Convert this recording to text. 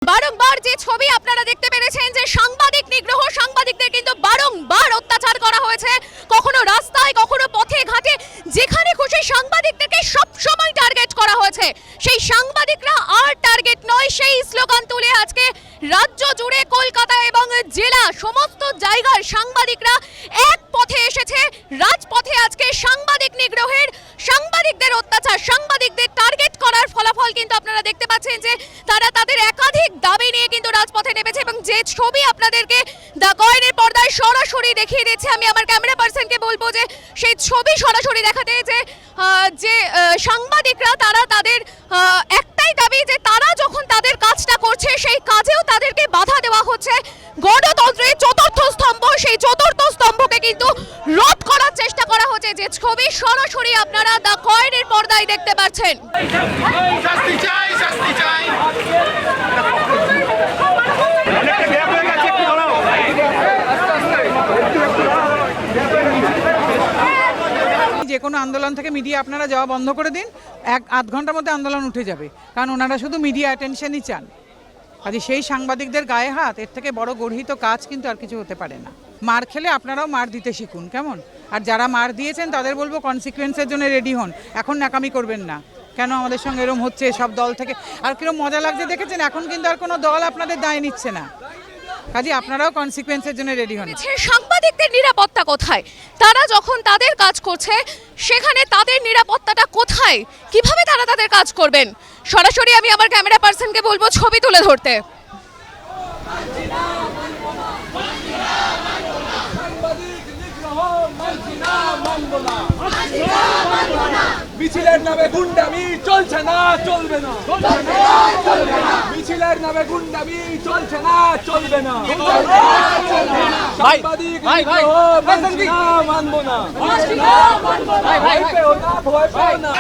বারংবার যে ছবি আপনারা দেখতে পেরেছেন যে সাংবাদিক নিগ্রহ, সাংবাদিকদের কিন্তু বারংবার অত্যাচার করা হয়েছে, কখনো রাস্তায় কখনো পথে ঘাটে, যেখানে খুশি সাংবাদিকদেরকে সবসময় টার্গেট করা হয়েছে। সেই সাংবাদিকরা আর টার্গেট নয়, সেই স্লোগান তুলে আজকে রাজ্য জুড়ে কলকাতা এবং জেলা সমস্ত জায়গার সাংবাদিকরা এক পথে এসেছে। রাজপথে আজকে সাংবাদিক নিগ্রহের, সাংবাদিকদের অত্যাচার, সাংবাদিকদের টার্গেট করার ফলাফল কিন্তু আপনারা দেখতে পাচ্ছেন যে তারা তাদের একাধিক দাবি নিয়ে কিন্তু রাজপথে নেমেছে। এবং যে ছবি আপনাদেরকে দ্য কয়েনের পর্দায় সরাসরি দেখিয়ে দিচ্ছে, আমি আমার ক্যামেরা পার্সনকে বলবো যে সেই ছবি সরাসরি দেখাতে, যে সাংবাদিকরা তারা তাদের একটাই দাবি যে তারা যখন তাদের কাজটা করছে সেই কাজেও তাদেরকে বাধা দেওয়া হচ্ছে। গণতন্ত্রের চতুর্থ স্তম্ভ, সেই চতুর্থ স্তম্ভকে কিন্তু রোধ করার চেষ্টা করা হচ্ছে। যে ছবি সরাসরি আপনারা দ্য কয়েনের পর্দায় দেখতে পাচ্ছেন। যে কোনো আন্দোলন থেকে মিডিয়া আপনারা যাওয়া বন্ধ করে দিন, আধ ঘন্টার মধ্যে আন্দোলন উঠে যাবে, কারণ ওনারা শুধু মিডিয়া অ্যাটেনশনই চান। আজ সেই সাংবাদিকদের গায়ে হাত, এর থেকে বড় গর্হিত কাজ কিন্তু আর কিছু হতে পারে না। মার খেলে আপনারাও মার দিতে শিখুন, কেমন? আর যারা মার দিয়েছেন তাদের বলবো কনসিকুয়েন্সের জন্য রেডি হন, এখন নাকামি করবেন না। কেন আমাদের সঙ্গে এরকম হচ্ছে সব দল থেকে? আর কিরকম মজা লাগছে দেখেছেন, এখন কিন্তু আর কোনো দল আপনাদের দায় নিচ্ছে না, কাজে আপনারাও কনসিকুয়েন্সের জন্য রেডি হন। সাংবাদিকদের নিরাপত্তা কোথায়? তারা যখন তাদের কাজ করছে সেখানে তাদের নিরাপত্তাটা কোথায়? কিভাবে তারা তাদের কাজ করবেন? সরাসরি আমি আমার ক্যামেরা পার্সনকে বলবো ছবি তুলে ধরতে। মিছিলের নামে গুন্ডামি চলছে না, চলবে না। মিছিলের নামে গুন্ডামি চলছে না, চলবে না। সাংবাদিক মানবো না, ভয় পেও না, ভয় পেও না।